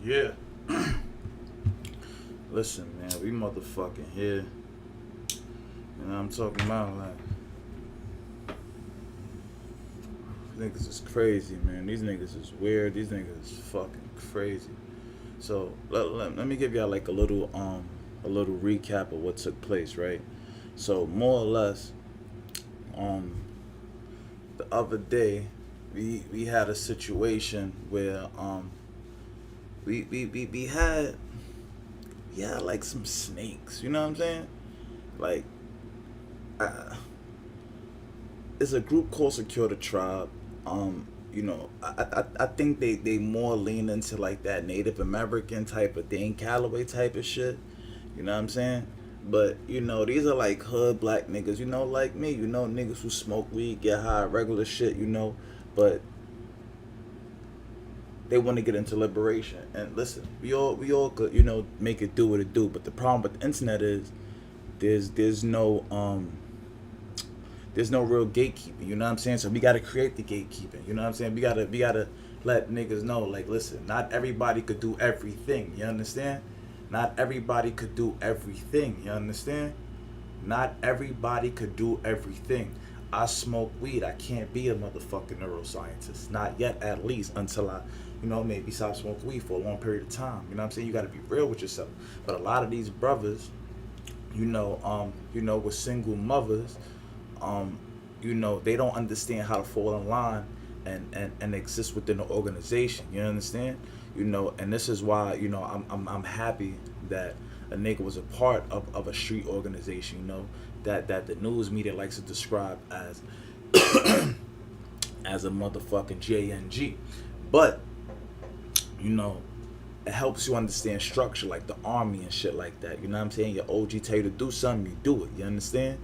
Yeah. Listen, man, we motherfucking here. You know what I'm talking about? Like, niggas is crazy, man. These niggas is weird. These niggas is fucking crazy. So let me give y'all like a little recap of what took place, right? So more or less, um the other day we had a situation where we had like some snakes, you know what I'm saying? Like uh, it's a group called Secure the Tribe. I think they more lean into like that Native American type of Dane Calloway type of shit. You know what I'm saying? But these are like hood black niggas. Like me. Niggas who smoke weed, get high, regular shit. But they want to get into liberation. And listen, we all could make it do what it do. But the problem with the internet is there's no there's no real gatekeeping, you know what I'm saying? So we gotta create the gatekeeping, you know what I'm saying? We gotta let niggas know, like, listen, not everybody could do everything, you understand? Not everybody could do everything, you understand? Not everybody could do everything. I smoke weed, I can't be a motherfucking neuroscientist. Not yet, at least, until I, maybe stop smoking weed for a long period of time. You know what I'm saying? You gotta be real with yourself. But a lot of these brothers, with single mothers, um, they don't understand how to fall in line and exist within the organization. You understand? And this is why, I'm happy that a nigga was a part of a street organization, that the news media likes to describe as as a motherfucking JNG. But, you know, it helps you understand structure like the army and shit like that. You know what I'm saying? Your OG tell you to do something, you do it. You understand?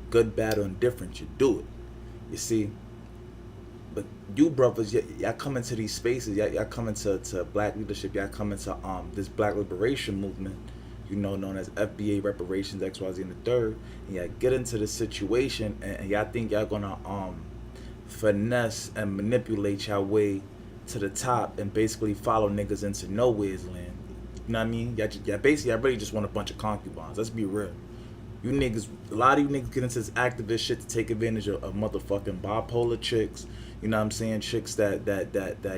Good, bad, or indifferent, you do it. You see? But you brothers, y'all come into these spaces, y'all come into black leadership, y'all come into this black liberation movement, known as FBA reparations, XYZ and the third, and y'all get into the situation and y'all think y'all gonna finesse and manipulate y'all way to the top and basically follow niggas into nowhere's land. You know what I mean? Y'all basically, I really just want a bunch of concubines. Let's be real. You niggas, a lot of you niggas get into this activist shit to take advantage of motherfucking bipolar chicks. You know what I'm saying? Chicks that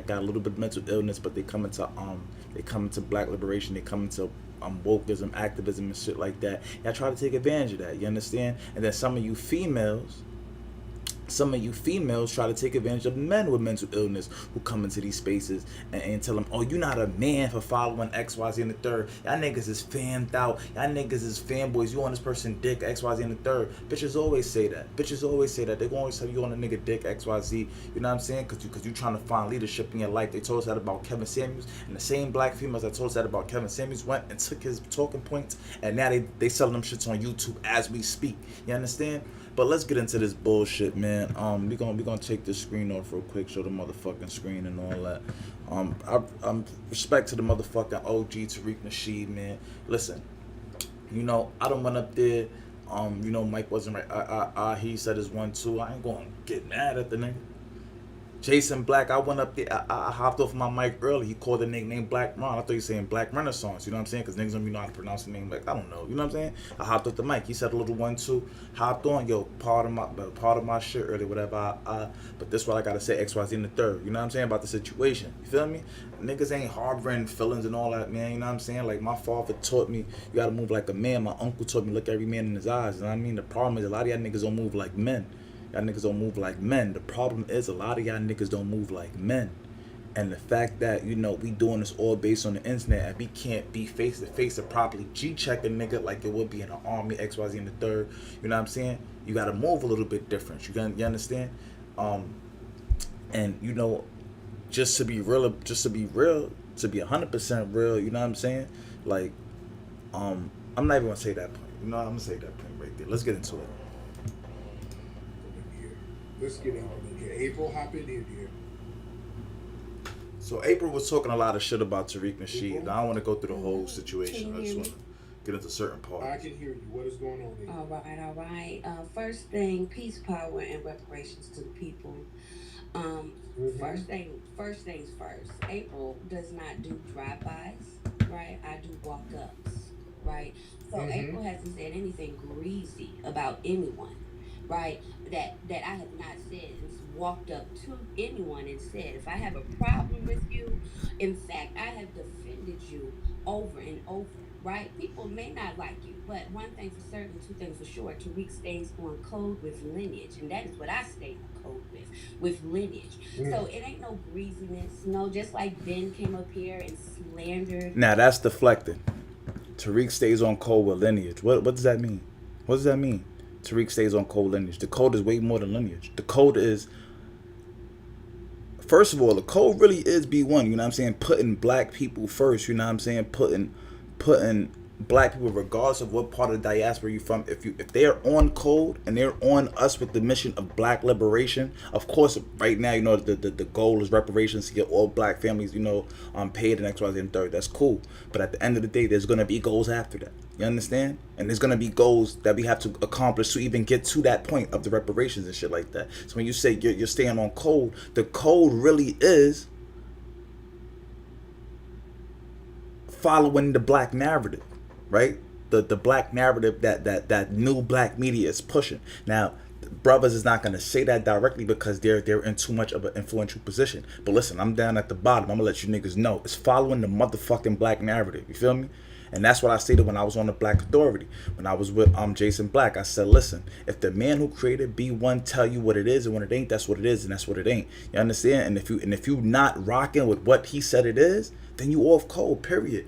got a little bit of mental illness, but they come into black liberation. They come into wokeism, activism, and shit like that. Y'all try to take advantage of that. You understand? And then some of you females try to take advantage of men with mental illness who come into these spaces and tell them, oh, you're not a man for following XYZ and the third. Y'all niggas is fanned out. Y'all niggas is fanboys. You on this person dick XYZ and the third. Bitches always say that. They gonna always tell you on a nigga dick XYZ. You know what I'm saying? Cause you trying to find leadership in your life. They told us that about Kevin Samuels. And the same black females that told us that about Kevin Samuels went and took his talking points. And now they selling them shits on YouTube as we speak. You understand? But let's get into this bullshit, man. We gonna take this screen off real quick, show the motherfucking screen and all that. I'm respect to the motherfucking OG Tariq Nasheed, man. Listen, I don't went up there. Mike wasn't right. He said his 1-2. I ain't gonna get mad at the nigga. Jason Black, I went up there, I hopped off my mic early. He called the nigga named Black Ron. I thought he was saying Black Renaissance, you know what I'm saying? Because niggas don't even know how to pronounce the name. Like, I don't know, you know what I'm saying? I hopped off the mic. He said a little 1-2, hopped on, yo, part of my shit early, whatever. But this is what I gotta say, XYZ in the third, you know what I'm saying? About the situation, you feel me? Niggas ain't harboring feelings and all that, man, you know what I'm saying? Like, my father taught me, you gotta move like a man. My uncle taught me, look every man in his eyes, you know what I mean? The problem is, a lot of y'all niggas don't move like men. Y'all niggas don't move like men. The problem is a lot of y'all niggas don't move like men. And the fact that, we doing this all based on the internet and we can't be face to face to properly G-check a nigga like it would be in the army, XYZ in the third. You know what I'm saying? You gotta move a little bit different. You understand? And just to be real, to be 100% real, you know what I'm saying? Like, I'm not even gonna say that point. I'm gonna say that point right there. Let's get into it. Let's get into it here. April, hop in here. So April was talking a lot of shit about Tariq Nasheed. I don't want to go through the whole situation. I just want to get into certain parts. I can hear you. What is going on here? All right. First thing, peace, power, and reparations to the people. Um, Mm-hmm. first things first. April does not do drive-bys, right? I do walk-ups, right? So Mm-hmm. April hasn't said anything greasy about anyone, right? That I have not said and walked up to anyone and said, if I have a problem with you, in fact, I have defended you over and over, right? People may not like you, but one thing for certain, two things for sure, Tariq stays on code with lineage, and that is what I stay on code with lineage. So it ain't no greasiness, no. Just like Ben came up here and slandered. Now that's deflecting. Tariq stays on code with lineage. What does that mean? What does that mean? Tariq stays on code lineage. The code is way more than lineage. The code is, first of all, the code really is B1. You know what I'm saying? Putting black people first. You know what I'm saying? Putting black people, regardless of what part of the diaspora you're from, if they're on code and they're on us with the mission of black liberation, of course, right now, you know, the goal is reparations to get all black families, you know, paid in XYZ and third. That's cool. But at the end of the day, there's gonna be goals after that. You understand? And there's gonna be goals that we have to accomplish to even get to that point of the reparations and shit like that. So when you say you're staying on code, the code really is following the black narrative, right? The black narrative that new black media is pushing. Now, brothers is not gonna say that directly because they're in too much of an influential position. But listen, I'm down at the bottom. I'm gonna let you niggas know it's following the motherfucking black narrative. You feel me? And that's what I stated when I was on the Black Authority. When I was with Jason Black, I said, listen, if the man who created B1 tell you what it is and when it ain't, that's what it is and that's what it ain't. You understand? And if you not rocking with what he said it is, then you off code, period.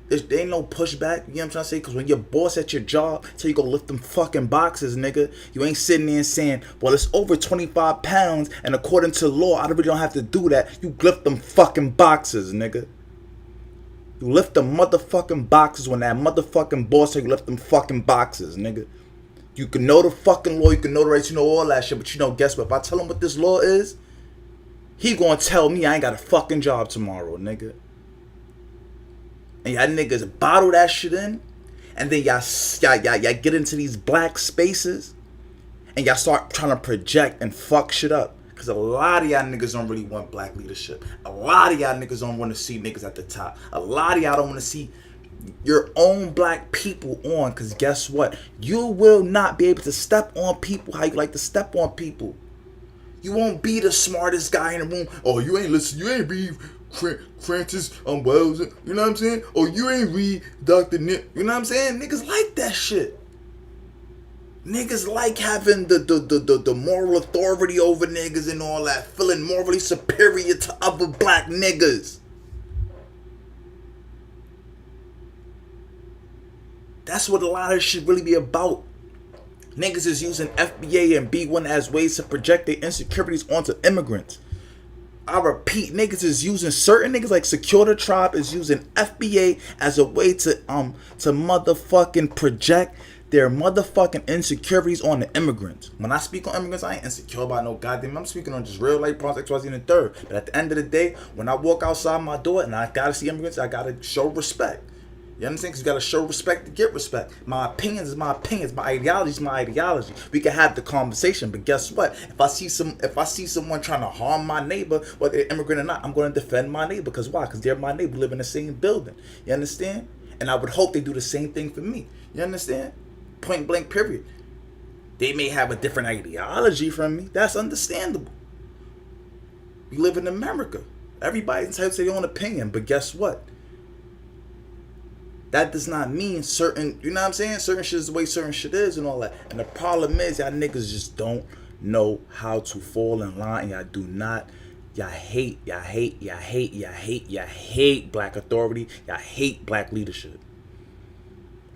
There ain't no pushback, you know what I'm trying to say? Because when your boss at your job tell you go lift them fucking boxes, nigga, you ain't sitting there and saying, well, it's over 25 pounds, and according to law, I really don't have to do that. You lift them fucking boxes, nigga. You lift them motherfucking boxes when that motherfucking boss tell you lift them fucking boxes, nigga. You can know the fucking law, you can know the rights, you know all that shit, but you know, guess what? If I tell him what this law is, he gonna tell me I ain't got a fucking job tomorrow, nigga. And y'all niggas bottle that shit in, and then y'all get into these black spaces, and y'all start trying to project and fuck shit up. Cause a lot of y'all niggas don't really want black leadership. A lot of y'all niggas don't want to see niggas at the top. A lot of y'all don't want to see your own black people on. Cause guess what? You will not be able to step on people how you like to step on people. You won't be the smartest guy in the room. Oh, you ain't listen. You ain't read Francis Wells. You know what I'm saying? Or you ain't read Dr. Nick. You know what I'm saying? Niggas like that shit. Niggas like having the moral authority over niggas and all that. Feeling morally superior to other black niggas. That's what a lot of shit really be about. Niggas is using FBA and B1 as ways to project their insecurities onto immigrants. I repeat, niggas is using certain niggas like Secure the Tribe is using FBA as a way to motherfucking project their motherfucking insecurities on the immigrants. When I speak on immigrants, I ain't insecure about no goddamn. I'm speaking on just real life problems, XYZ and the third. But at the end of the day, when I walk outside my door and I gotta see immigrants, I gotta show respect. You understand? Because you gotta show respect to get respect. My opinions is my opinions. My ideology is my ideology. We can have the conversation, but guess what? If I see someone trying to harm my neighbor, whether they're immigrant or not, I'm going to defend my neighbor. Because why? Because they're my neighbor. We live in the same building. You understand? And I would hope they do the same thing for me. You understand? Point blank. Period. They may have a different ideology from me. That's understandable. We live in America. Everybody's entitled to their own opinion. But guess what? That does not mean certain, you know what I'm saying? Certain shit is the way certain shit is and all that. And the problem is, y'all niggas just don't know how to fall in line. Y'all do not. Y'all hate black authority. Y'all hate black leadership.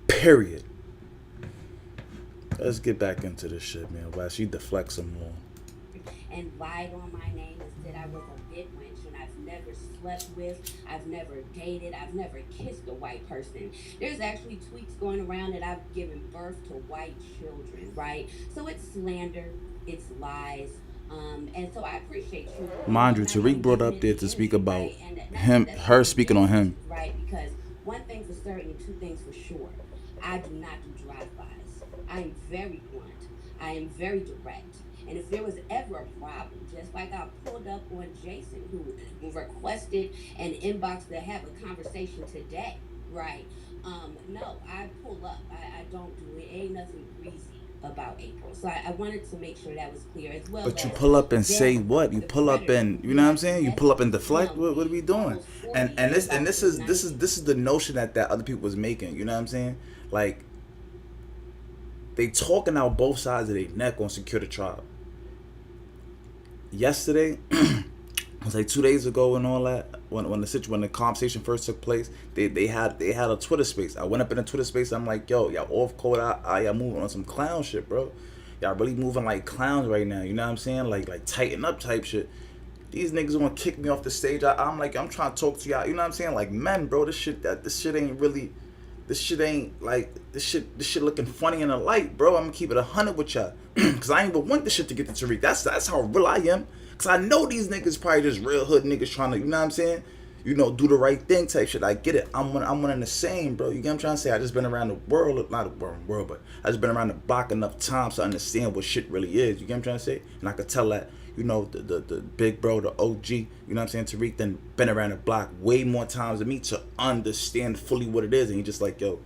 Period. Let's get back into this shit, man. Why she deflects some more. And lied on my name and said I was a bit wench and I've never slept with, I've never dated, I've never kissed a white person. There's actually tweets going around that I've given birth to white children, right? So it's slander, it's lies. And so I appreciate Mind you, not even Tariq brought giving up it there the to speak energy, about right? And him, that's her one of the speaking on him. issues, right? Because one thing for certain and two things for sure, I do not do drive-bys. I am very blunt. I am very direct. And if there was ever a problem, just like I pulled up on Jason, who requested an inbox to have a conversation today, right? No, I pull up. I don't do it. Ain't nothing greasy about April. So I wanted to make sure that was clear, as well But you as pull up and say Dylan, what? You the pull up predator, and you who know what I'm left saying? You pull up and deflect. him What are we doing? almost 40 And inboxes, this is 19. the notion that other people was making. You know what I'm saying? Like they talking out both sides of their neck on Secure the Tribe. Yesterday, it was like 2 days ago and all that. When the conversation first took place, they had a Twitter space. I went up in a Twitter space. I'm like, yo, y'all off code. Y'all moving on some clown shit, bro. Y'all really moving like clowns right now. You know what I'm saying? Like tighten up type shit. These niggas want to kick me off the stage. I'm like, I'm trying to talk to y'all. You know what I'm saying? Like, men, bro, this shit ain't really. This shit ain't like this shit looking funny in the light, bro. I'm gonna keep it 100 with y'all, cause I ain't even want this shit to get to Tariq. That's how real I am. Cause I know these niggas probably just real hood niggas trying to, you know what I'm saying? You know, do the right thing type shit. I get it. I'm one in the same, bro. You get what I'm trying to say? I just been around the world, not the world, but I just been around the block enough times to understand what shit really is. You get what I'm trying to say? And I could tell that, you know, the big bro, the OG, you know what I'm saying, Tariq, then been around the block way more times than me to understand fully what it is. And he just like, yo,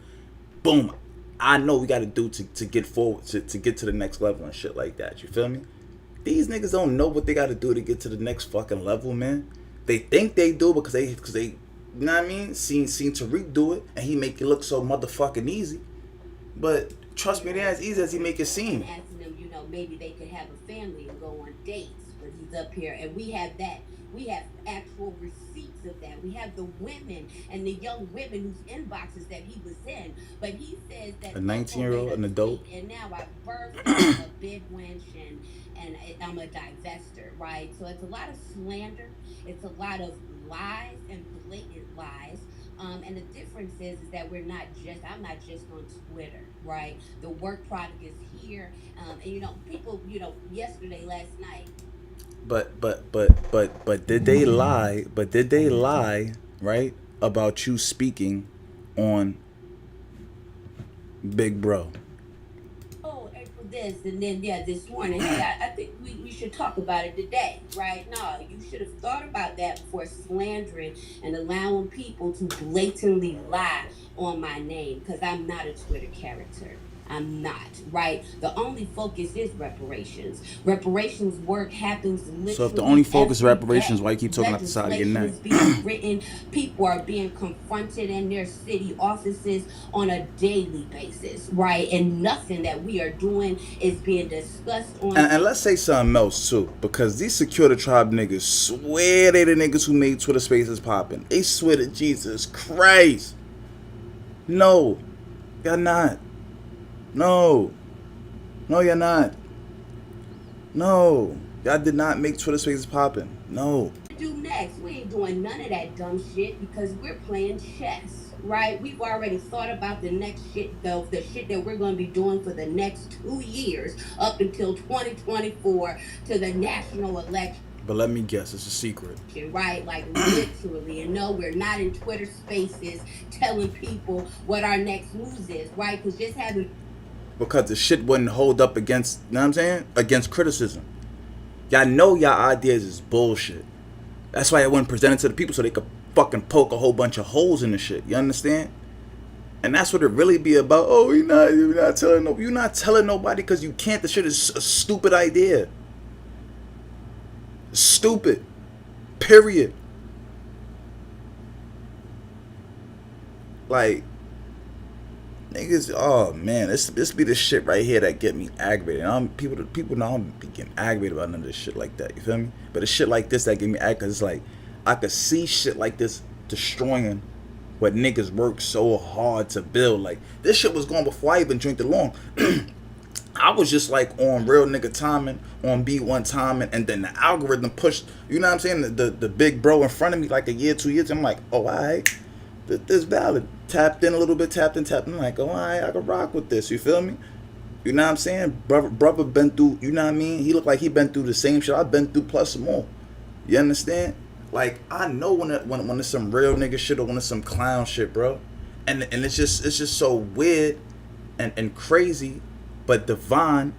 boom, I know we got to do to get forward, to get to the next level and shit like that. You feel me? These niggas don't know what they got to do to get to the next fucking level, man. They think they do because they, you know what I mean? Seen Tariq do it, and he make it look so motherfucking easy. But trust me, it ain't as easy as he make it seem. And asking them, you know, maybe they could have a family and go on dates, but he's up here, and we have that. We have actual receipts of that. We have the women and the young women whose inboxes that he was in. But he says that A 19-year-old, an adult, and now I birthed out a big wench and I'm a divester, right? So it's a lot of slander. It's a lot of lies and blatant lies. And the difference is that I'm not just on Twitter, right? The work product is here. And you know, people, you know, last night. but did they lie? But did they lie, right, about you speaking on Big Bro? Oh, April this, and then yeah, this morning. Yeah, I think we should talk about it today, right? No, you should have thought about that before slandering and allowing people to blatantly lie on my name, because I'm not a Twitter character. I'm not, right? The only focus is reparations. Reparations work happens So if the only literally focus is every reparations, day. why you keep talking out the side of your Legislation neck? is being written. People are being confronted in their city offices on a daily basis, right? And nothing that we are doing is being discussed on. And let's say something else too, because these Secure the Tribe niggas swear they the niggas who made Twitter Spaces popping. They swear to Jesus Christ. No, y'all not. No, you're not. No, y'all did not make Twitter Spaces popping. No. Do next. We ain't doing none of that dumb shit because we're playing chess, right? We've already thought about the next shit, though, the shit that we're going to be doing for the next 2 years up until 2024 to the national election. But let me guess, it's a secret. Right, like literally. And no, we're not in Twitter spaces telling people what our next move is, right? Because just having. Because the shit wouldn't hold up against, you know what I'm saying? Against criticism. Y'all know y'all ideas is bullshit. That's why it wasn't presented to the people so they could fucking poke a whole bunch of holes in the shit. You understand? And that's what it really be about. Oh, you're not telling nobody because you can't. The shit is a stupid idea. Stupid. Period. Like, niggas, oh man, this be the shit right here that get me aggravated. People know I'm getting aggravated about none of this shit like that. You feel me? But it's shit like this that get me aggravated, because it's like I could see shit like this destroying what niggas work so hard to build. Like, this shit was going before I even drank the long. I was just like on real nigga timing, on B1 timing, and then the algorithm pushed, you know what I'm saying, the big bro in front of me like a year, 2 years. I'm like, oh, alright, this valid. Tapped in a little bit, tapped in. I'm like, oh, alright, I can rock with this. You feel me? You know what I'm saying? Brother been through, you know what I mean? He looked like he been through the same shit I've been through plus some more. You understand? Like, I know when it's some real nigga shit or when it's some clown shit, bro. And it's just so weird and crazy, but divine,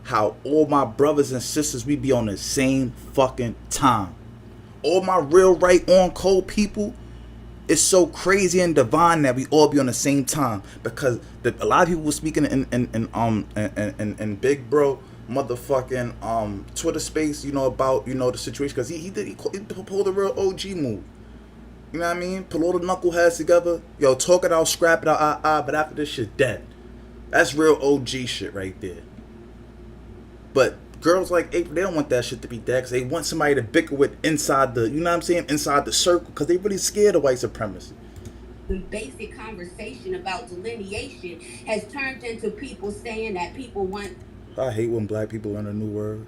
how all my brothers and sisters, we be on the same fucking time. All my real right on code people, it's so crazy and divine that we all be on the same time, because a lot of people were speaking in Big Bro motherfucking Twitter space, about the situation, because he pulled a real OG move. You know what I mean? Put all the knuckleheads together, talk it out, scrap it out, but after this shit dead. That's real OG shit right there. But girls like April, they don't want that shit to be dead, because they want somebody to bicker with inside the, inside the circle, because they really scared of white supremacy. The basic conversation about delineation has turned into people saying that people want... I hate when black people learn a new word.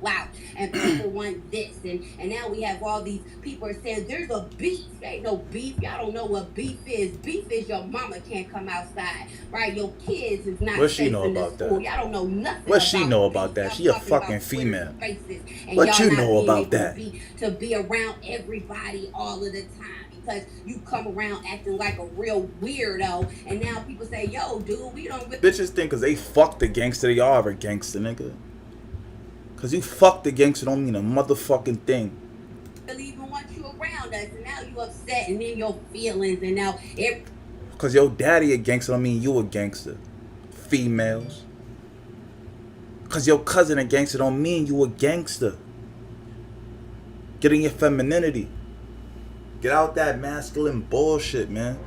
Wow, and people want this, and now we have all these people are saying there's a beef. There ain't no beef. Y'all don't know what beef is. Beef is your mama can't come outside, right? Your kids is not safe in the school. Y'all don't know nothing. What she know about that? She a fucking female. What you know about that? To be around everybody all of the time. Because you come around acting like a real weirdo, and now people say, yo, dude, we don't... Bitches think because they fuck the gangster, they are a gangster, nigga. Because you fuck the gangster don't mean a motherfucking thing. Really even want you around us, and now you upset, and then your feelings, and now... Because your daddy a gangster don't mean you a gangster. Females. Because your cousin a gangster don't mean you a gangster. Get in your femininity. Get out that masculine bullshit, man.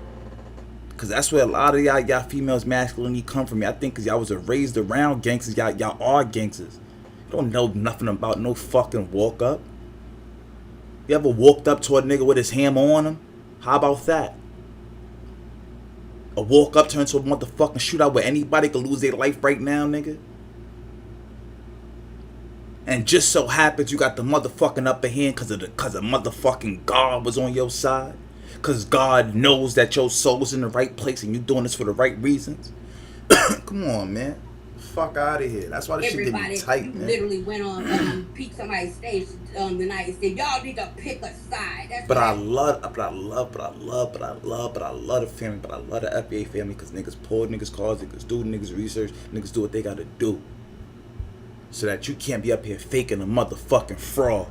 Because that's where a lot of y'all females masculinity come from. I think because y'all was raised around gangsters, y'all are gangsters. You don't know nothing about no fucking walk up. You ever walked up to a nigga with his hammer on him? How about that? A walk up turn to a motherfucking shootout where anybody could lose their life right now, nigga. And just so happens you got the motherfucking upper hand because motherfucking God was on your side. Because God knows that your soul's in the right place and you doing this for the right reasons. Come on, man. Fuck out of here. That's why this shit get me tight, man. Literally went on peak somebody's stage the night and said, y'all need to pick a side. That's but I love the family, but I love the FBA family, because niggas pull niggas calls, niggas do niggas research, niggas do what they gotta do. So that you can't be up here faking a motherfucking fraud.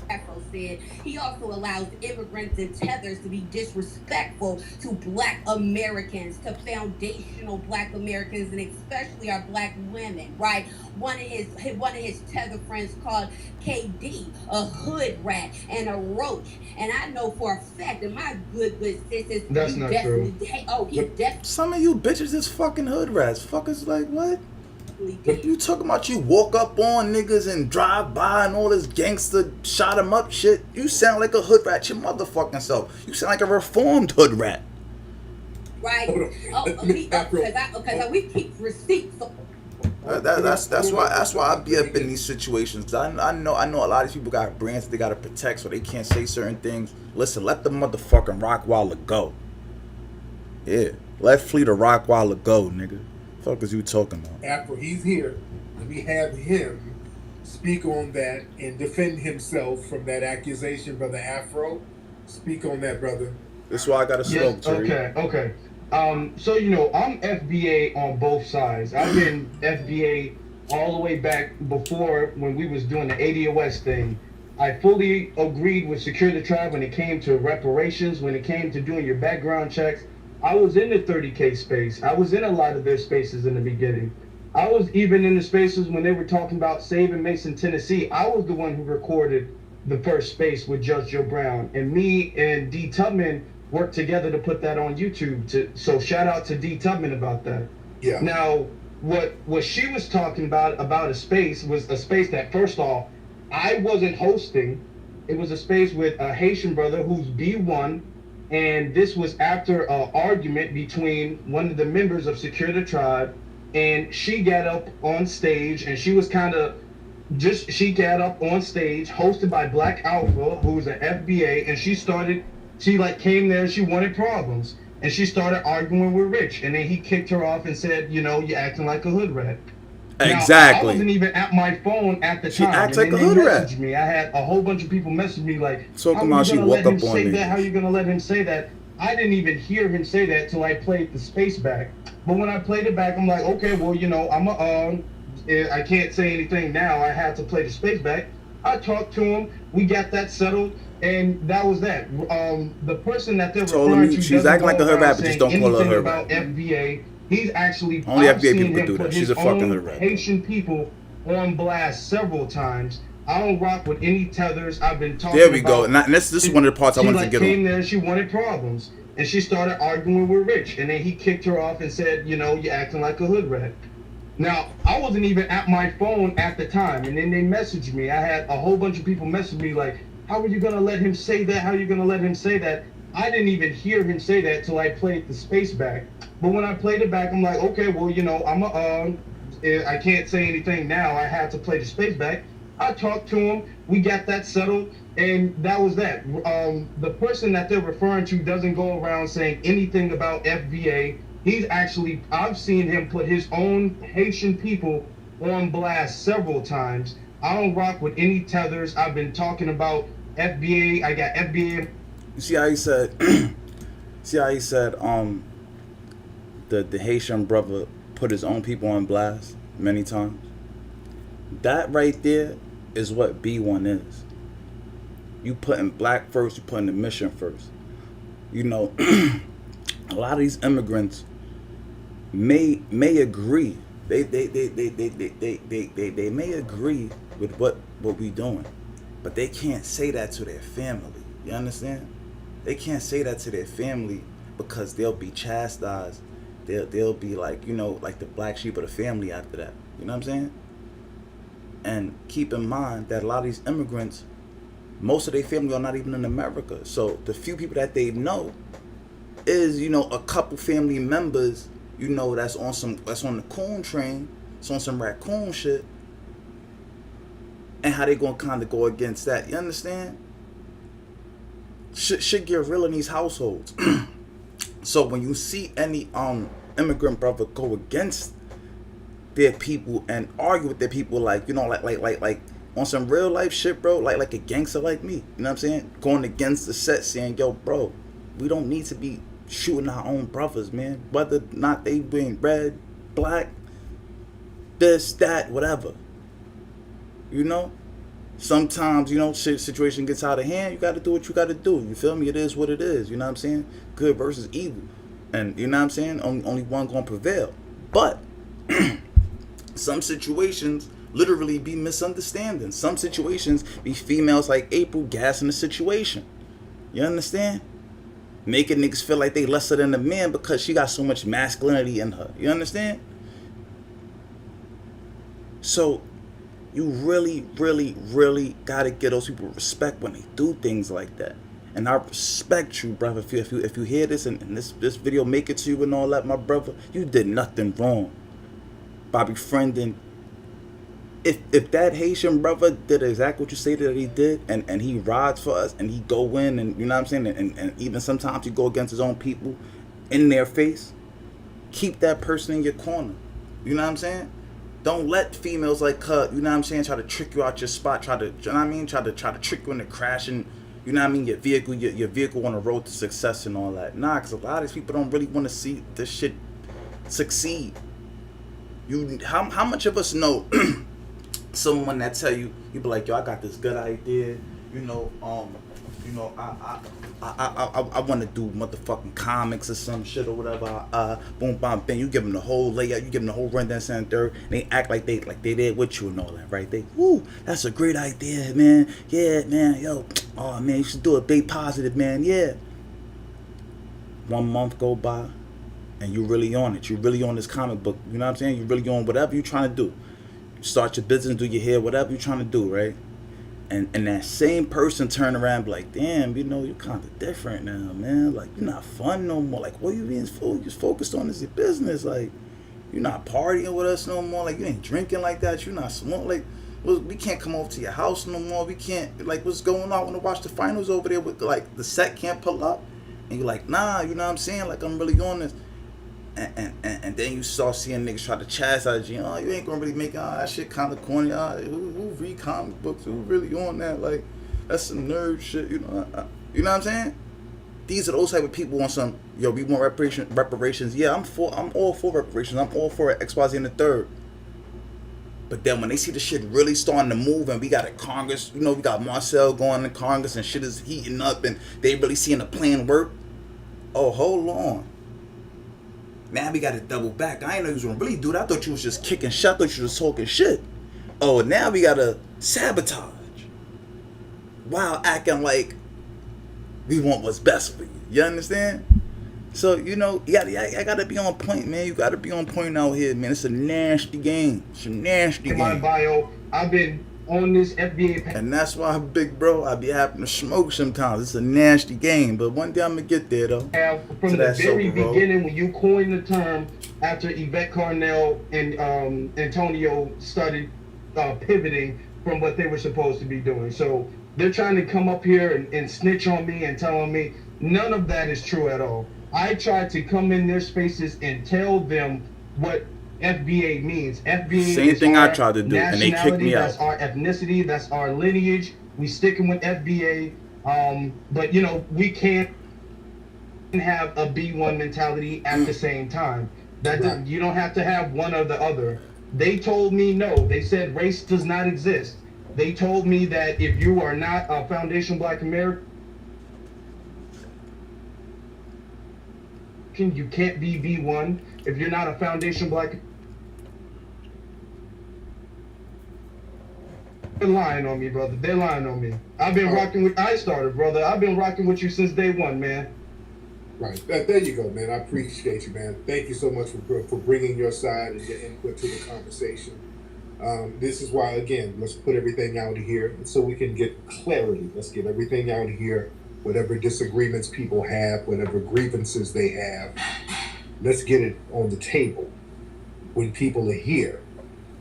Afro said he also allows immigrants and tethers to be disrespectful to black Americans, to foundational black Americans, and especially our black women, right? One of his tether friends called KD a hood rat and a roach, and I know for a fact that my good sisters, that's not true. Some of you bitches is fucking hood rats. Fuckers like what? You talking about you walk up on niggas and drive by and all this gangster shot 'em up shit? You sound like a hood rat your motherfucking self. You sound like a reformed hood rat. Right? Because we keep receipts. That's why I be up in these situations. I know a lot of these people got brands that they gotta protect, so they can't say certain things. Listen, let the motherfucking Rockwaller go. Yeah, let Fleet of Rockwaller go, nigga. Fuck is you talking about? After he's here, let me have him speak on that and defend himself from that accusation, brother Afro. Speak on that, brother. This is why I gotta smoke, Jerry. Okay. So I'm FBA on both sides. I've been FBA all the way back before when we was doing the ADOS thing. I fully agreed with Secure the Tribe when it came to reparations, when it came to doing your background checks. I was in the 30K space. I was in a lot of their spaces in the beginning. I was even in the spaces when they were talking about saving Mason, Tennessee. I was the one who recorded the first space with Judge Joe Brown. And me and D. Tubman worked together to put that on YouTube. So shout out to D. Tubman about that. Yeah. Now, what she was talking about a space was a space that, first off, I wasn't hosting. It was a space with a Haitian brother who's B1. And this was after an argument between one of the members of Secure the Tribe, and she got up on stage, and she was she got up on stage, hosted by Black Alpha, who was an FBA, and she came there, she wanted problems, and she started arguing with Rich, and then he kicked her off and said, you're acting like a hood rat. Exactly. Now, I wasn't even at my phone at the time. She acts like a hood rat. Me. I had a whole bunch of people message me like, talking about she woke up on me. How are you gonna let him say that? I didn't even hear him say that till I played the space back. But when I played it back, I'm like, okay, well, I'm I can't say anything now. I had to play the space back. I talked to him. We got that settled, and that was that. The person that they're Told referring him to she's doesn't acting go like a hood around rapper, just saying don't call her a anything hood about rapper. FBA. He's actually, Only I've FBA seen people could him do put that. She's his a fucking hood own rapper. Haitian people on blast several times. I don't rock with any tethers. I've been talking There we go. about. And this is one of the parts I She wanted to like get came on. there. She wanted problems, and she started arguing with Rich. And then he kicked her off and said, "You know, you're acting like a hood rat." Now, I wasn't even at my phone at the time, and then they messaged me. I had a whole bunch of people message me like, "How are you gonna let him say that? How are you gonna let him say that?" I didn't even hear him say that till I played the space back. But when I played it back, I'm like, okay, well, you know, I can't say anything now. I had to play the space back. I talked to him. We got that settled, and that was that. The person that they're referring to doesn't go around saying anything about FBA. He's actually, I've seen him put his own Haitian people on blast several times. I don't rock with any tethers. I've been talking about FBA. I got FBA. You see how he said, the Haitian brother put his own people on blast many times. That right there is what B1 is. You putting black first, you putting the mission first. You know, a lot of these immigrants may agree. They may agree with what we doing, but they can't say that to their family. You understand? They can't say that to their family because they'll be chastised. They'll be like, you know, like the black sheep of the family after that. You know what I'm saying? And keep in mind that a lot of these immigrants, most of their family are not even in America. So the few people that they know is, you know, a couple family members, you know, that's on the coon train, it's on some raccoon shit. And how they gonna kind of go against that? You understand? Shit get real in these households. So when you see any immigrant brother go against their people and argue with their people, like, you know, like on some real life shit, bro, like a gangster like me, you know what I'm saying? Going against the set, saying, yo, bro, we don't need to be shooting our own brothers, man. Whether or not they being red, black, this, that, whatever. You know? Sometimes, you know, situation gets out of hand, you gotta do what you gotta do. You feel me? It is what it is, you know what I'm saying? Good versus evil. And you know what I'm saying? Only one gonna prevail. But some situations literally be misunderstandings. Some situations be females like April gassing the situation. You understand? Making niggas feel like they lesser than a man because she got so much masculinity in her. You understand? So you really, really, really gotta give those people respect when they do things like that. And I respect you, brother. If you hear this and this video make it to you and all that, my brother, you did nothing wrong by befriending. If that Haitian brother did exactly what you say that he did, and he rides for us, and he go in, and you know what I'm saying, and even sometimes he go against his own people in their face, keep that person in your corner. You know what I'm saying? Don't let females like her, you know what I'm saying, try to trick you out your spot, try to, you know what I mean, try to trick you into crashing, you know what I mean, your vehicle on the road to success and all that. Nah, because a lot of these people don't really want to see this shit succeed. How much of us know someone that tell you, you be like, yo, I got this good idea, I want to do motherfucking comics or some shit or whatever. Boom, bam, bam. You give them the whole layout, you give them the whole rundown, and third. And they act like they there with you and all that, right? That's a great idea, man. Yeah, man, yo, oh man, you should do it. Big positive, man. Yeah. 1 month go by, and you really on it. You really on this comic book. You know what I'm saying? You really on whatever you trying to do. Start your business, do your hair, whatever you trying to do, right? And that same person turn around and be like, damn, you know, you kind of different now, man. Like, you're not fun no more. Like, what you being focused on is your business. Like, you're not partying with us no more. Like, you ain't drinking like that. You're not smoking. Like, we can't come over to your house no more. We can't, like, what's going on? I want to watch the finals over there with, like, the set can't pull up. And you're like, nah, you know what I'm saying? Like, I'm really on this. And then you start seeing niggas try to chastise you. Oh, you ain't gonna really make that shit kind of corny. Who read comic books? Who really on that? Like, that's some nerd shit. You know what I'm saying? These are those type of people on some. Yo, we want reparations. Yeah, I'm all for reparations. I'm all for XYZ in the third. But then when they see the shit really starting to move and we got a Congress, we got Marcel going to Congress and shit is heating up and they really seeing the plan work. Oh, hold on. Now we got to double back. I ain't know you was going to really do that. I thought you was just kicking shit. I thought you was talking shit. Oh, now we got to sabotage. While acting like we want what's best for you. You understand? So, I gotta be on point, man. You gotta be on point out here, man. It's a nasty game. It's a nasty game. In my bio, I've been on this FBA. And that's why, big bro, I be having to smoke sometimes. It's a nasty game. But one day I'm gonna get there, though. From the very beginning, when you coined the term, after Yvette Carnell and Antonio started pivoting from what they were supposed to be doing. So they're trying to come up here and snitch on me and telling me none of that is true at all. I tried to come in their spaces and tell them what FBA means. FBA same is thing our I tried to do, and they kicked me that's out. our ethnicity, that's our lineage. We sticking with FBA, but we can't have a B1 mentality at the same time. That you don't have to have one or the other. They told me no. They said race does not exist. They told me that if you are not a foundation Black American, you can't be B1. If you're not a foundation Black, they're lying on me, brother. They're lying on me. I've been rocking with. I started, brother. I've been rocking with you since day one, man. Right. There you go, man. I appreciate you, man. Thank you so much for bringing your side and your input to the conversation. This is why, again, let's put everything out here so we can get clarity. Let's get everything out here. Whatever disagreements people have, whatever grievances they have, let's get it on the table when people are here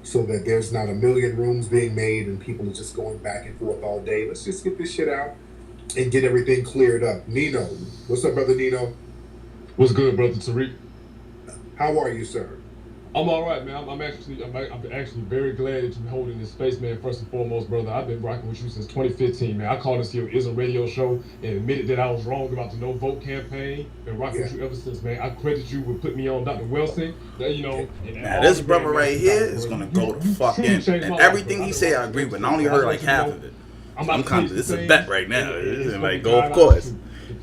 so that there's not a million rooms being made and people are just going back and forth all day. Let's just get this shit out and get everything cleared up. Nino, what's up, brother Nino? What's good, brother Tariq? How are you, sir? I'm all right, man. I'm actually very glad that you're holding this space, man. First and foremost, brother, I've been rocking with you since 2015, man. I called this here Ism Radio show and admitted that I was wrong about the No Vote campaign. Been rocking with you ever since, man. I credit you with putting me on Dr. Wilson. Now this brother right here is gonna go to fucking and everything he say I agree with. I only heard like half of it. I'm kind of it's a bet right now. It's like go of course.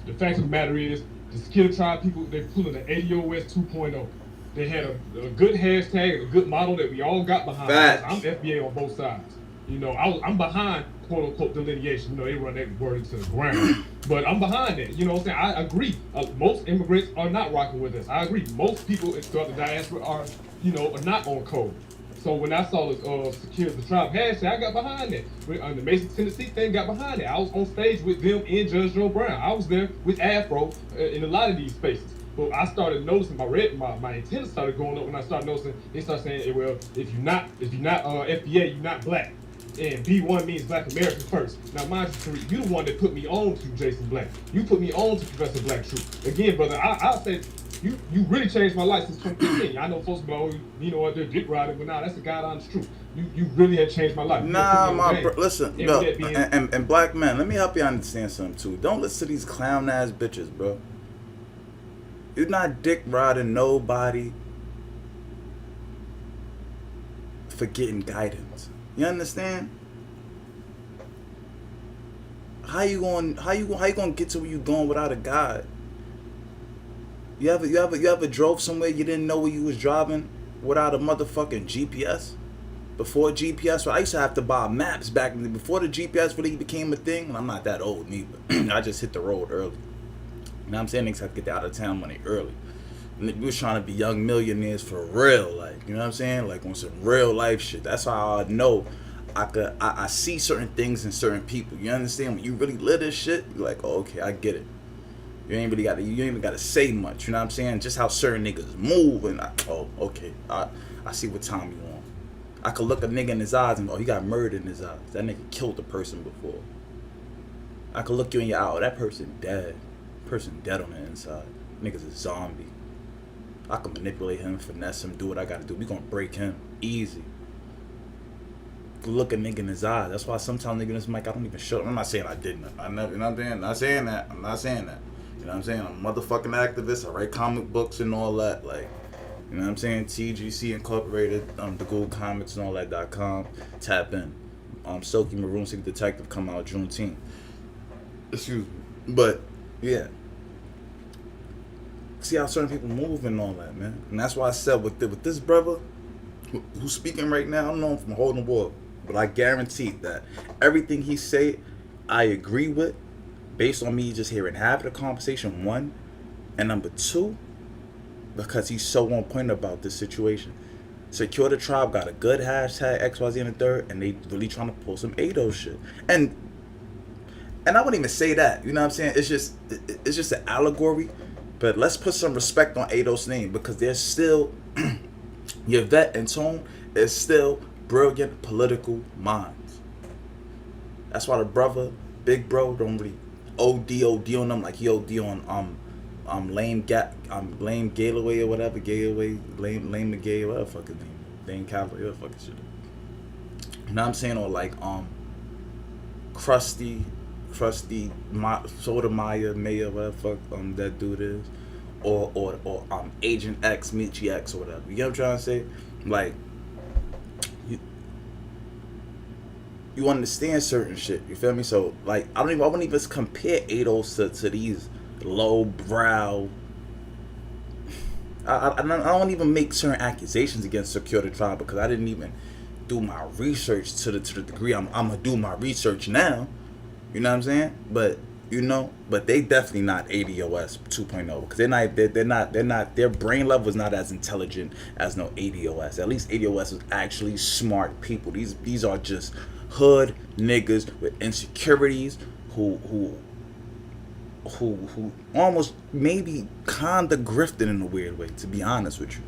The fact of the matter is, the Skiller Tribe people, they're pulling the ADOS 2.0. They had a good hashtag and a good model that we all got behind. I'm FBA on both sides. I'm behind quote unquote delineation. They run that word into the ground. But I'm behind that. You know what I'm saying? I agree. Most immigrants are not rocking with us. I agree. Most people throughout the diaspora are not on code. So when I saw the Secure the Tribe hashtag, I got behind that. The Mason, Tennessee thing got behind it. I was on stage with them and Judge Joe Brown. I was there with Afro in a lot of these spaces. But I started noticing my antennas started going up when I started noticing. They started saying, well, if you're not FBA, you're not Black, and B1 means Black American first. Now, mind you, Tariq, you the one that put me on to Jason Black. You put me on to Professor Black Truth. Again, brother, I'll say you really changed my life since 2015. I know folks go, what they're dick riding, but nah, that's the God honest truth. You really have changed my life. Nah, listen, no, and black men, let me help you understand something too. Don't listen to these clown ass bitches, bro. You're not dick riding nobody for getting guidance. You understand? How you gonna get to where you going without a guide? You ever drove somewhere you didn't know where you was driving without a motherfucking GPS? Before GPS, I used to have to buy maps back before the GPS really became a thing. And I'm not that old neither. I just hit the road early. You know what I'm saying? Niggas have to get out of town money early. And we was trying to be young millionaires for real, like, you know what I'm saying? Like on some real life shit. That's how I know I see certain things in certain people. You understand? When you really live this shit, you're like, oh, okay, I get it. You ain't even gotta say much, you know what I'm saying? Just how certain niggas move and okay, I see what time you on. I could look a nigga in his eyes and go, he got murder in his eyes. That nigga killed a person before. I could look you in your eye, that person dead. Person dead on the inside. Nigga's a zombie. I can manipulate him, finesse him, do what I gotta do. We gonna break him easy. Look a nigga in his eyes. That's why sometimes nigga in this mic I don't even show. I'm not saying I didn't. I never. You know what I'm saying? I'm not saying that. You know what I'm saying? I'm a motherfucking activist. I write comic books and all that. Like, you You know what I'm saying? TGC Incorporated, the Google Comics and all that.com. Tap in. Silky Maroon City Detective come out Juneteenth. Excuse me. But, yeah. See how certain people move and all that, man. And that's why I said with this brother who's speaking right now, I don't know him from holding the wall, but I guarantee that everything he say, I agree with, based on me just hearing half of the conversation, one, and number two, because he's so on point about this situation. Secure the Tribe got a good hashtag XYZ in the third, and they really trying to pull some ADO shit. And I wouldn't even say that. You know what I'm saying? It's just an allegory. But let's put some respect on ADO's name, because there's still Yvette and Tone is still brilliant political minds. That's why the brother, big bro, don't really OD on them like he OD on lame Galloway or whatever, lame McGay, whatever fuck his name, Lane Calloway, whatever fuck his shit. You know what I'm saying? Or like Krusty Sotomayor, Mayor, whatever fuck that dude is, or Agent X, Michi X, or whatever. You get what I'm trying to say? Like, you understand certain shit. You feel me? So like, I wouldn't even compare ADOS to these low brow. I don't even make certain accusations against Secure the Tribe, because I didn't even do my research to the degree I'm gonna do my research now. You know what I'm saying? But but they definitely not ADOS 2.0, because they're not their brain level is not as intelligent as no ADOS. At least ADOS is actually smart people. These are just hood niggas with insecurities who almost maybe kinda grifted in a weird way, to be honest with you.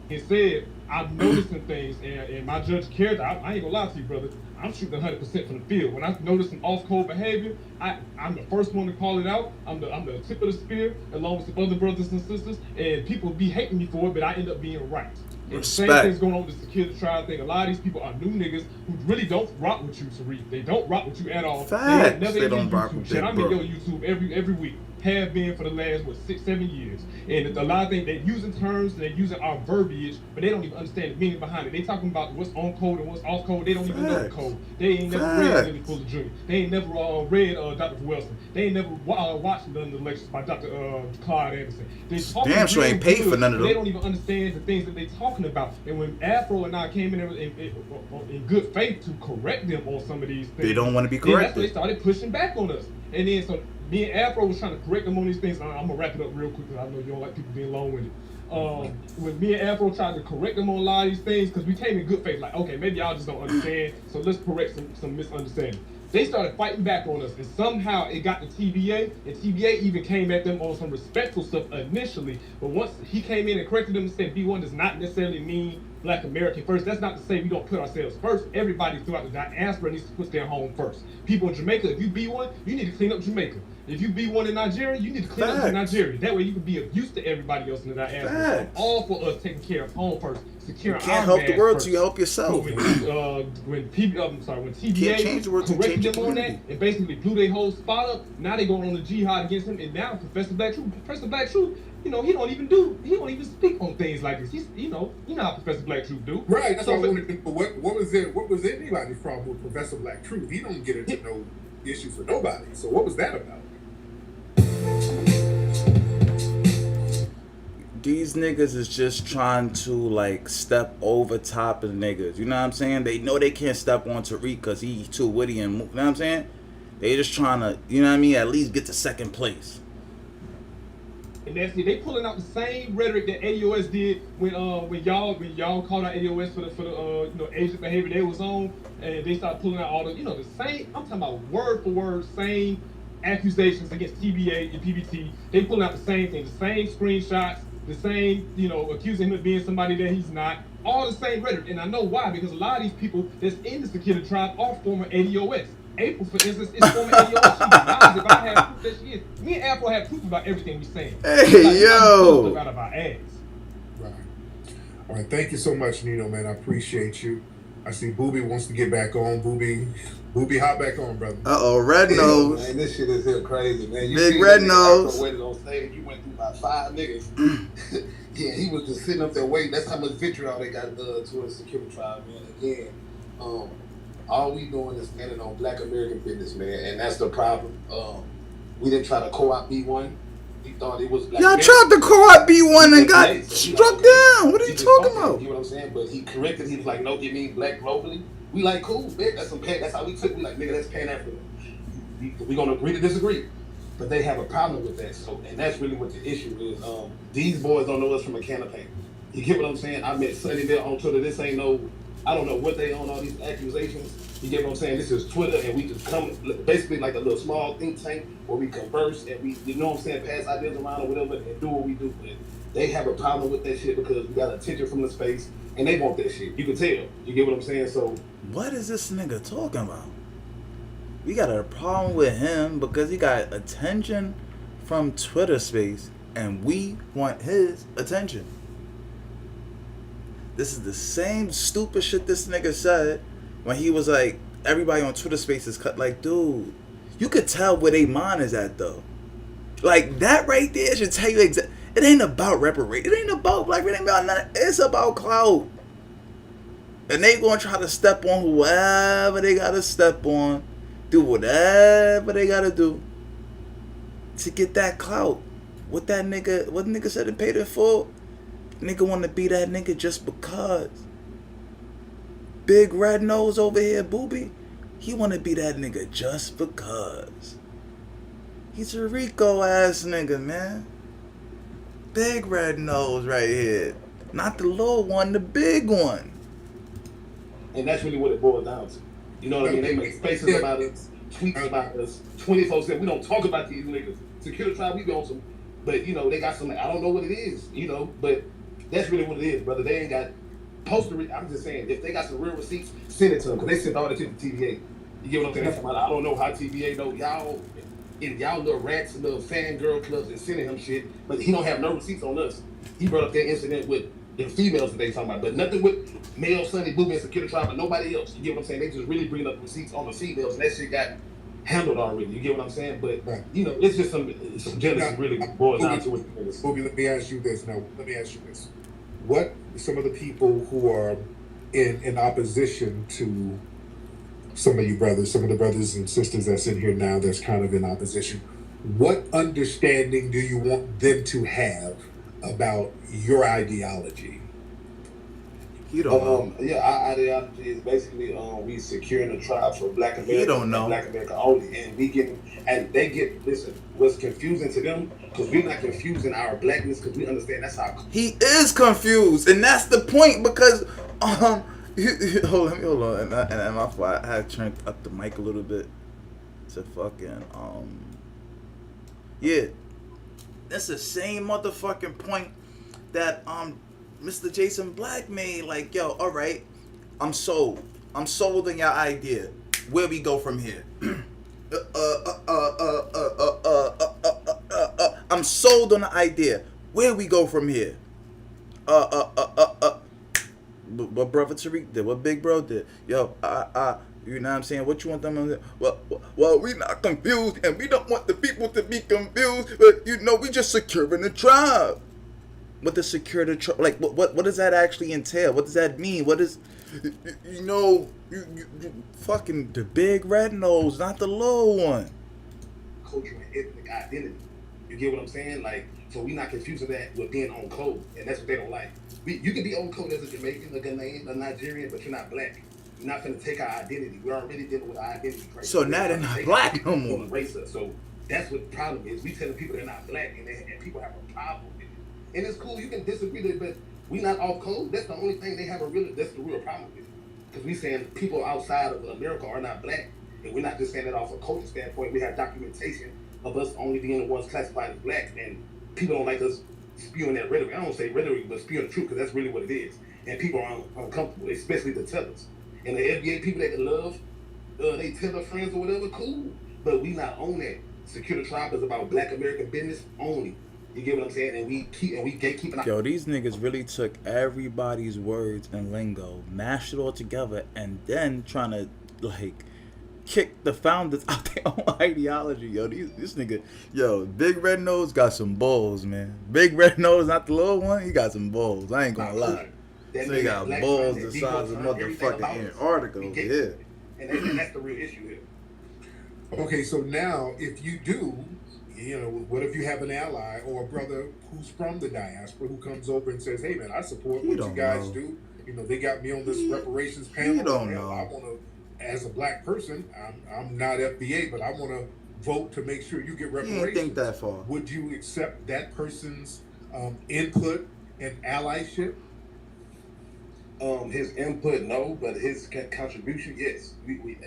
He said, I'm noticing things, and my judge character, I ain't gonna lie to you, brother, I'm shooting 100% from the field. When I notice some off-code behavior, I'm the first one to call it out. I'm the tip of the spear, along with some other brothers and sisters, and people be hating me for it, but I end up being right. And the same thing's going on with the Secure the Tribe thing. A lot of these people are new niggas who really don't rock with you, Tariq. They don't rock with you at all. Facts. They don't rock YouTube with shit. them, I'm in your YouTube every week. Have been for the last 6-7 years, and a lot of things they're using terms, they're using our verbiage, but they don't even understand the meaning behind it. They talking about what's on code and what's off code. They don't even know the code. They ain't never read Lily Fuller Jr. They ain't never read Dr. Wilson. They ain't never watched none of the lectures by Dr. Clyde Anderson. They damn sure ain't paid for none of them. They don't even understand the things that they talking about. And when Afro and I came in good faith to correct them on some of these things, they don't want to be corrected. That's when they started pushing back on us. And then so me and Afro was trying to correct them on these things. I'm gonna wrap it up real quick, because I know you don't like people being long-winded. When me and Afro tried to correct them on a lot of these things, because we came in good faith, like, okay, maybe y'all just don't understand, so let's correct some misunderstanding. They started fighting back on us, and somehow it got to TBA, and TBA even came at them on some respectful stuff initially, but once he came in and corrected them and said B1 does not necessarily mean Black American first. That's not to say we don't put ourselves first. Everybody throughout the diaspora needs to put their home first. People in Jamaica, if you be one, you need to clean up Jamaica. If you be one in Nigeria, you need to clean up Nigeria. That way you can be of use to everybody else in the diaspora. So all for us taking care of home first, securing our You can't help the world first. till you help yourself. When TBA change the world till you corrected change them your on that community. and basically blew their whole spot up, now they going on the jihad against him, and now Professor Black Truth, he don't even speak on things like this. You know how Professor Black Truth do. Right. That's what I wanted to know. What was anybody's problem with Professor Black Truth? He don't get into no issues with nobody. So what was that about? These niggas is just trying to like step over top of the niggas. You know what I'm saying? They know they can't step on Tariq because he's too witty and you know what I'm saying? They just trying to, you know what I mean, at least get to second place. And that's it. They pulling out the same rhetoric that ADOS did when y'all called out ADOS for the Asian behavior they was on, and they started pulling out all the the same. I'm talking about word for word same accusations against TBA and PBT. They pulling out the same thing, the same screenshots, the same accusing him of being somebody that he's not. All the same rhetoric, and I know why, because a lot of these people that's in the Secure the Tribe are former ADOS. April, for instance, is former ADOS. She denies if I have proof that she is. Me and Afro have proof about everything we saying. Hey, yo! Out of our ass. Right. All right. Thank you so much, Nino, man. I appreciate you. I see Booby wants to get back on. Booby, Booby, hop back on, brother. Red nose. Man, this shit is here crazy, man. You Big see red that nigga nose. Afro waited on stage. You went through about 5 niggas. Yeah, he was just sitting up there waiting. That's how much vitriol they got towards the security tribe, man. Again, all we doing is standing on Black American business, man, and that's the problem. We didn't try to co-op B1. We thought it was Black Y'all American. tried to co-op B1 and got struck down. What are you talking about? You know what I'm saying? But he corrected. He was like, "No, it means black globally." We like, cool, man. That's how we took. We like, nigga, that's Pan African. We gonna agree to disagree. But they have a problem with that. So, and that's really what the issue is. These boys don't know us from a can of paint. You get what I'm saying? I met Sonny there on Twitter. This ain't no, I don't know what they on all these accusations. You get what I'm saying? This is Twitter, and we just come basically like a little small think tank where we converse and we, you know what I'm saying, pass ideas around or whatever and do what we do. But they have a problem with that shit because we got attention from the space and they want that shit. You can tell. You get what I'm saying? So what is this nigga talking about? We got a problem with him because he got attention from Twitter space and we want his attention. This is the same stupid shit this nigga said when he was like, everybody on Twitter spaces cut. Like, dude, you could tell where they mind is at though. Like, that right there should tell you exactly. It ain't about reparation. It ain't about black. It ain't about nothing. It's about clout. And they gonna try to step on whoever they gotta step on. Do whatever they gotta do to get that clout. What the nigga said and paid it for? Nigga wanna be that nigga just because. Big red nose over here, Booby. He wanna be that nigga just because. He's a Rico ass nigga, man. Big red nose right here. Not the little one, the big one. And that's really what it boils down to. You know what I mean? They make spaces about us, tweets about us, 24/7. We don't talk about these niggas. Security tribe, we be on some, but you know, they got some, I don't know what it is, you know, but that's really what it is, brother. They ain't got I'm just saying, if they got some real receipts, send it to them, because they sent all that to the TVA. You get what I'm saying? I don't know how TVA know y'all, in y'all little rats and little fangirl clubs and sending him shit, but he don't have no receipts on us. He brought up that incident with the females that they talking about, but nothing with male Sonny Booby and Security Tribe, but nobody else. You get what I'm saying? They just really bringing up receipts on the females, and that shit got handled already. You get what I'm saying? But you know, it's just some jealousy really boils down to it. Booby, let me ask you this. What some of the people who are in opposition to some of you brothers, some of the brothers and sisters that's in here now that's kind of in opposition, what understanding do you want them to have about your ideology? You don't know. Yeah, our ideology is basically we securing the tribe for Black America. You don't know. Black America only, and they get listen. What's confusing to them because we're not confusing our blackness because we understand that's how he is confused, and that's the point because hold on, and my fault. I had turned up the mic a little bit to fucking yeah. That's the same motherfucking point that Mr. Jason Black made. Like, yo, all right, I'm sold on your idea. Where we go from here? I'm sold on the idea. Where we go from here? What brother Tariq did? What big bro did? Yo, you know what I'm saying? What you want them to do? Well, we not confused, and we don't want the people to be confused. But you know, we just securing the tribe. What does secure the tribe? Like, what does that actually entail? What does that mean? What is, you know, you fucking the big red nose, not the little one. Cultural and ethnic identity. You get what I'm saying? Like, so we not confusing that with being on code, and that's what they don't like. You can be on code as a Jamaican, a Ghanaian, a Nigerian, but you're not black. You're not gonna take our identity. We're already dealing with our identity crisis. So now they're not black no more. Erase us. So that's what the problem is. We telling people they're not black, and people have a problem with it. And it's cool. You can disagree with it, but we not off code. That's the only thing they have that's the real problem with it. Because we saying people outside of America are not black, and we're not just saying that off a culture standpoint. We have documentation of us only being the ones classified as black, and people don't like us spewing that rhetoric. I don't say rhetoric, but spewing the truth, because that's really what it is. And people are uncomfortable, especially the tellers. And the FBA people that love, they tell their friends or whatever, cool. But we not own that. Secure the Tribe is about Black American business only. You get what I'm saying? And we gatekeeping. Yo, these niggas really took everybody's words and lingo, mashed it all together, and then trying to like kick the founders out their own ideology, yo. This nigga, yo, Big Red Nose got some balls, man. Big Red Nose, not the little one, he got some balls. I ain't gonna lie. So he got balls the size of motherfucking Antarctica over here. And that's the real issue here. Okay, so now if you do, you know, what if you have an ally or a brother who's from the diaspora who comes over and says, "Hey, man, I support what you guys do. You know, they got me on this reparations panel. You don't know. I want to, as a black person, I'm not FBA, but I want to vote to make sure you get reparations." You ain't think that far. Would you accept that person's input and allyship? His input, no, but his contribution, yes.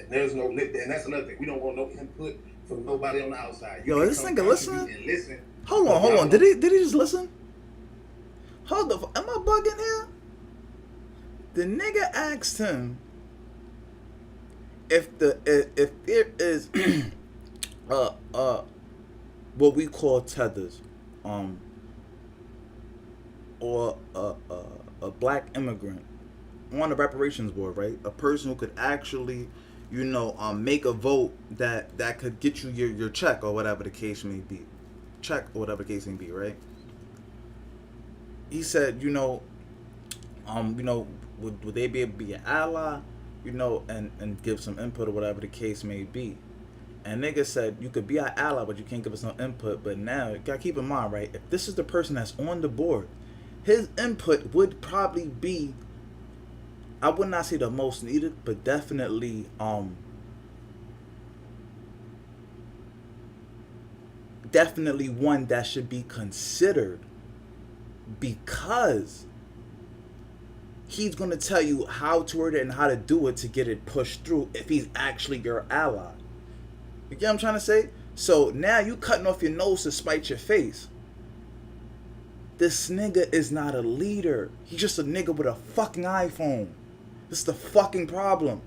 There's no, and that's another thing. We don't want no input from nobody on the outside. Yo, this nigga listen. Listen. Hold on. Did he just listen? Hold the. Am I bugging here? The nigga asked him if there is what we call tethers, or a black immigrant on the reparations board, right? A person who could actually, you know, make a vote that could get you your check or whatever the case may be. Right? He said, would they be able to be an ally, you know, and give some input or whatever the case may be. And nigga said, you could be an ally, but you can't give us no input. But now, you gotta keep in mind, right? If this is the person that's on the board, his input would probably be, I would not say the most needed, but definitely one that should be considered, because he's going to tell you how to word it and how to do it to get it pushed through if he's actually your ally. You get what I'm trying to say? So now you cutting off your nose to spite your face. This nigga is not a leader. He's just a nigga with a fucking iPhone. This is the fucking problem.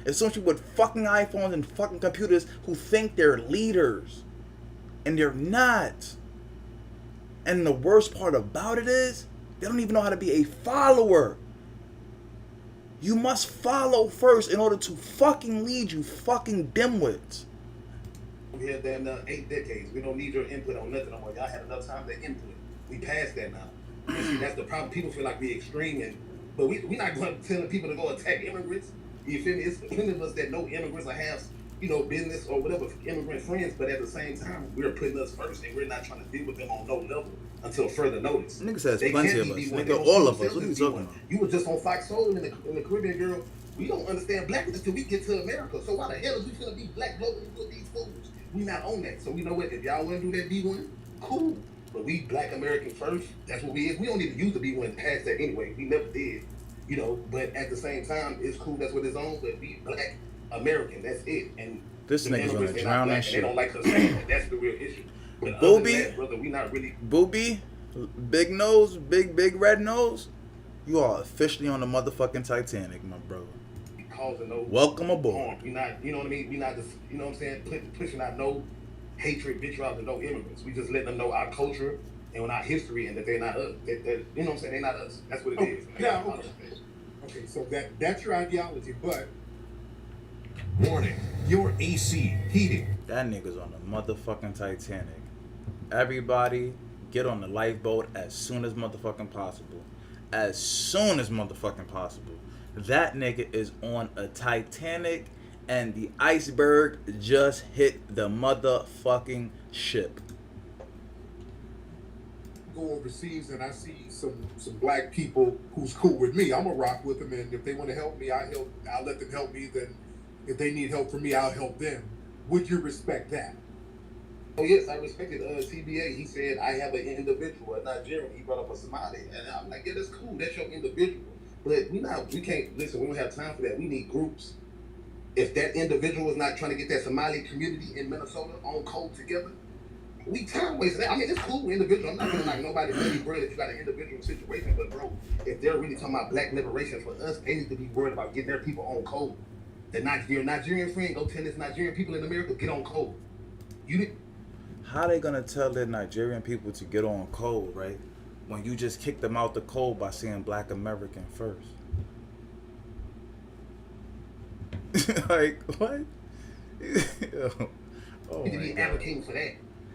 It's some people with fucking iPhones and fucking computers who think they're leaders. And they're not. And the worst part about it is, they don't even know how to be a follower. You must follow first in order to fucking lead, you fucking dimwits. We had that 8 decades. We don't need your input on nothing no more. Y'all had enough time to input. We passed that now. And see, that's the problem. People feel like we extreme, but we not going to telling people to go attack immigrants. You feel me? It's plenty of us that know immigrants or have, you know, business or whatever, immigrant friends, but at the same time, we're putting us first, and we're not trying to deal with them on no level until further notice. Nigga says plenty of us. Nigga, all of us. What are you talking about? You were just on Fox Soul in the Caribbean, girl. We don't understand blackness until we get to America. So why the hell is we gonna be black globally with these fools? We not on that. So we know what? If y'all want to do that B1, cool. But we black American first. That's what we is. We don't even use the B1 past that anyway. We never did. You know, but at the same time, it's cool. That's what it's on. But we black American. That's it. And this nigga's gonna drown that shit. They don't like us saying that. That's the real issue. But Booby, that, brother, we not really. Booby, big nose, big red nose. You are officially on the motherfucking Titanic, my brother. Causing no welcome aboard. Harm. We not, you know what I mean? We not just, you know what I'm saying, pushing out no hatred, vitriol to no immigrants. We just letting them know our culture and our history, and that they're not us. That you know what I'm saying? They're not us. That's what it is. Yeah. Okay, so that's your ideology, but warning, your AC heating. That nigga's on the motherfucking Titanic. Everybody get on the lifeboat as soon as motherfucking possible. As soon as motherfucking possible. That nigga is on a Titanic and the iceberg just hit the motherfucking ship. Go overseas and I see some black people who's cool with me. I'm gonna rock with them, and if they want to help me, I'll let them help me. Then if they need help from me, I'll help them. Would you respect that? Oh yes, I respected CBA. He said I have an individual, a Nigerian. He brought up a Somali, and I'm like, yeah, that's cool. That's your individual. But we can't listen. We don't have time for that. We need groups. If that individual is not trying to get that Somali community in Minnesota on code together, we time wasting that. I mean, it's cool, individual. I'm not gonna like nobody really worried if you got an individual situation, but bro, if they're really talking about black liberation for us, they need to be worried about getting their people on code. Your Nigerian friend, go tell this Nigerian people in America, get on code. How they gonna tell their Nigerian people to get on code, right? When you just kick them out the code by saying black American first. Like, what? Yo. Oh We need to my be god. advocating for that.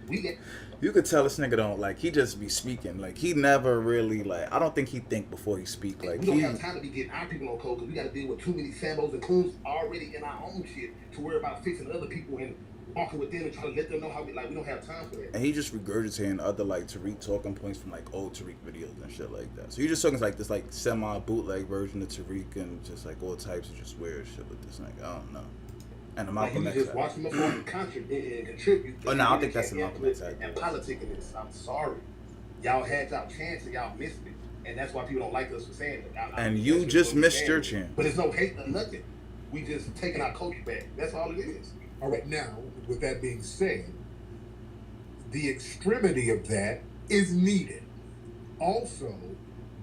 We get You could tell this nigga don't like. He just be speaking. Like he never really like. I don't think he think before he speak. Like we don't he. have time to be getting our people on code because we got to deal with too many Sambos and Coons already in our own shit to worry about fixing other people and walking with them and trying to let them know how we like. We don't have time for that. And he just regurgitating other like Tariq talking points from like old Tariq videos and shit like that. So he just talking like this like semi bootleg version of Tariq and just like all types of just weird shit with this nigga. I don't know. And the Like Malcolm you X. just watch them up and contribute. Oh no, I don't think that's the Malcolm X. And politicking this. I'm sorry. Y'all had y'all chance and y'all missed it. And that's why people don't like us for saying it. And you just missed your chance. But it's no hate or nothing. We just taking our culture back. That's all it is. All right, now, with that being said, the extremity of that is needed. Also,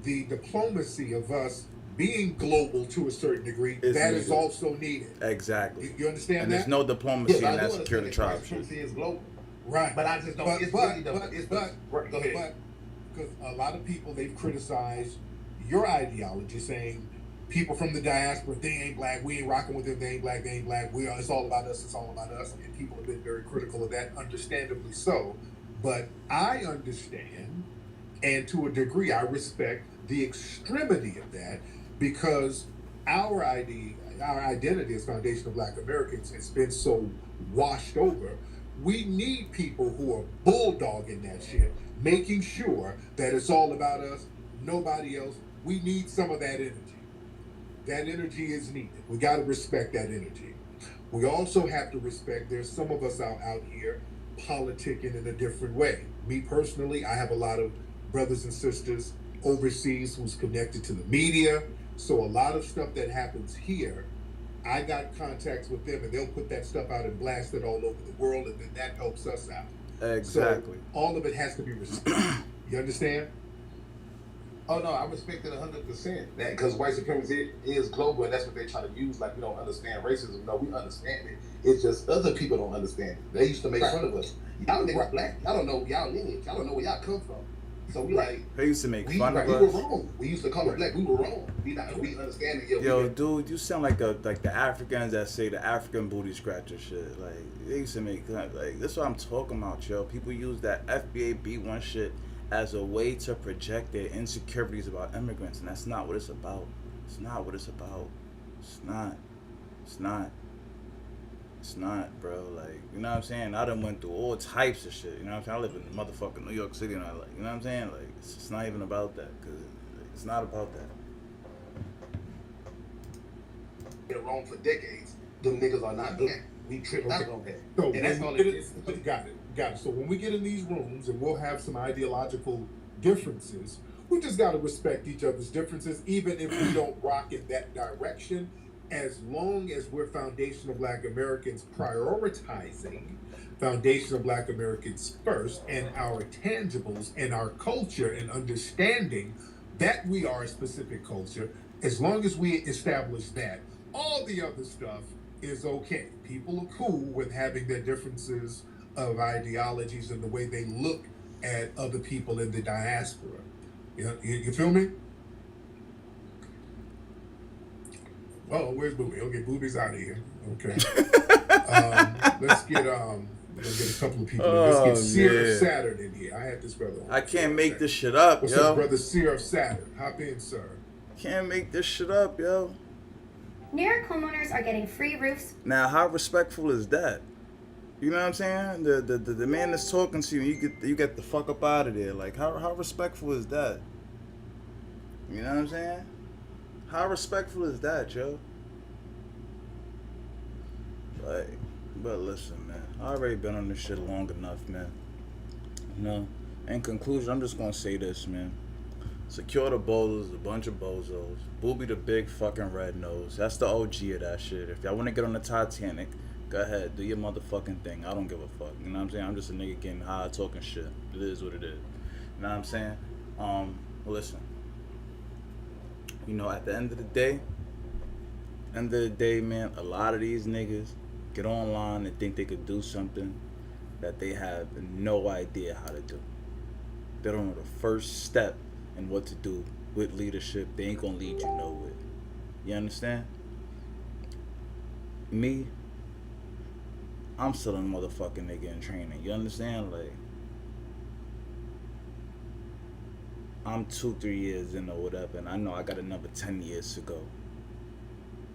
the diplomacy of us being global to a certain degree, Is that needed. is also needed. Exactly. You understand And that? there's no diplomacy Yes, in I that do secure the understand tribe that shit. currency is global. Right. But I just don't. But- it's but- really the. but- It's but- right, go ahead. But because a lot of people, they've criticized your ideology, saying people from the diaspora, they ain't black, we ain't rocking with them, they ain't black, it's all about us, it's all about us. And people have been very critical of that, understandably so. But I understand, and to a degree, I respect the extremity of that, because our identity as Foundation of Black Americans has been so washed over. We need people who are bulldogging that shit, making sure that it's all about us, nobody else. We need some of that energy. That energy is needed. We got to respect that energy. We also have to respect there's some of us out here politicking in a different way. Me personally, I have a lot of brothers and sisters overseas who's connected to the media. So a lot of stuff that happens here, I got contacts with them and they'll put that stuff out and blast it all over the world, and then that helps us out. Exactly. So all of it has to be respected. You understand? Oh no, I respect it 100%. That because white supremacy is global, and that's what they try to use. Like we don't understand racism. No, we understand it. It's just other people don't understand it. They used to make fun of us. Y'all niggas black. Y'all don't know y'all lineage. Y'all don't know where y'all come from. So we like. They used to make We, fun like, of we us. were wrong. We used to call it black. We were wrong. We understand it. Yo, dude, you sound like the Africans that say the African booty scratcher shit. Like they used to make like this. Is what I'm talking about, yo. People use that FBA B1 shit as a way to project their insecurities about immigrants, and that's not what it's about. It's not what it's about. It's not. It's not. It's not, bro. Like, you know what I'm saying? I done went through all types of shit. You know what I'm saying? I live in motherfucking New York City, and I like, you know what I'm saying? Like, it's just not even about that, cause it's not about that. Been wrong for decades. Them niggas are not black. We tripped out on that. So And that's when all we it get is. got it. So when we get in these rooms and we'll have some ideological differences, we just got to respect each other's differences, even if we don't rock in that direction. As long as we're Foundation of Black Americans prioritizing Foundation of Black Americans first, and our tangibles and our culture, and understanding that we are a specific culture, as long as we establish that, all the other stuff is okay. People are cool with having their differences of ideologies and the way they look at other people in the diaspora. You feel me? Oh, where's Booby? Okay, Booby's out of here. Okay. Let's get a couple of people. Oh, Let's get Seer man. of Saturn in here. I had this brother on. I can't make this shit up, What's yo. up, brother Seer of Saturn? Hop in, sir. Can't make this shit up, yo. New York homeowners are getting free roofs. Now, how respectful is that? You know what I'm saying? The man that's talking to you, you get the fuck up out of there. Like, how respectful is that? You know what I'm saying? How respectful is that, yo? Like, but listen, man. I already been on this shit long enough, man. You know? In conclusion, I'm just gonna say this, man. Secure the Bozos, a bunch of bozos. Booby the big fucking red nose. That's the OG of that shit. If y'all wanna get on the Titanic, go ahead, do your motherfucking thing. I don't give a fuck. You know what I'm saying? I'm just a nigga getting high, talking shit. It is what it is. You know what I'm saying? Listen. You know, at the end of the day, man, a lot of these niggas get online and think they could do something that they have no idea how to do. They don't know the first step in what to do with leadership. They ain't gonna lead you nowhere. You understand? Me, I'm still a motherfucking nigga in training. You understand? Like, I'm 2-3 years in or whatever, and I know I got another 10 years to go.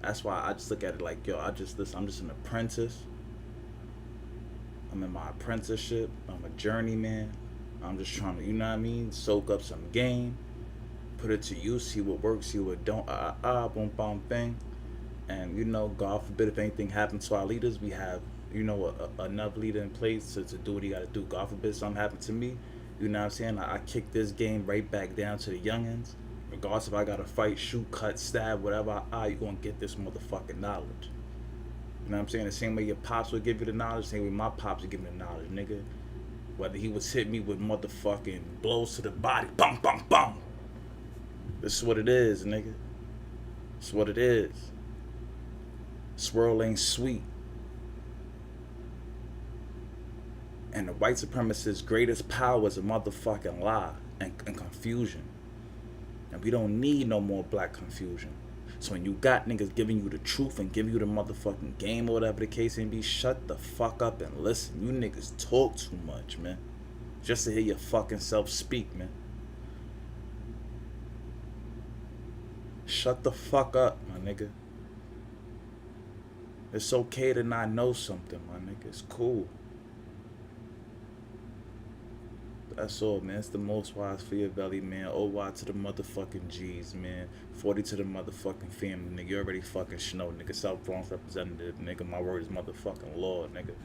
That's why I just look at it like, yo, I'm just an apprentice. I'm in my apprenticeship. I'm a journeyman. I'm just trying to, you know what I mean, soak up some game, put it to use, see what works, see what don't, boom, bam, thing. And, you know, God forbid if anything happens to our leaders, we have, you know, enough leader in place to do what he got to do. God forbid something happened to me, you know what I'm saying? I kick this game right back down to the youngins. Regardless if I got to fight, shoot, cut, stab, whatever, you going to get this motherfucking knowledge. You know what I'm saying? The same way your pops would give you the knowledge, the same way my pops would give me the knowledge, nigga. Whether he was hit me with motherfucking blows to the body, bang, bang, bang. This is what it is, nigga. It's what it is. Swirl ain't sweet. And the white supremacist's greatest power is a motherfucking lie and confusion. And we don't need no more black confusion. So when you got niggas giving you the truth and giving you the motherfucking game or whatever the case may be, shut the fuck up and listen. You niggas talk too much, man. Just to hear your fucking self speak, man. Shut the fuck up, my nigga. It's okay to not know something, my nigga. It's cool. That's all, man. It's the most wise for your belly, man. OY to the motherfucking G's, man. 40 to the motherfucking family, nigga. You already fucking know, nigga. South Bronx representative, nigga. My word is motherfucking law, nigga.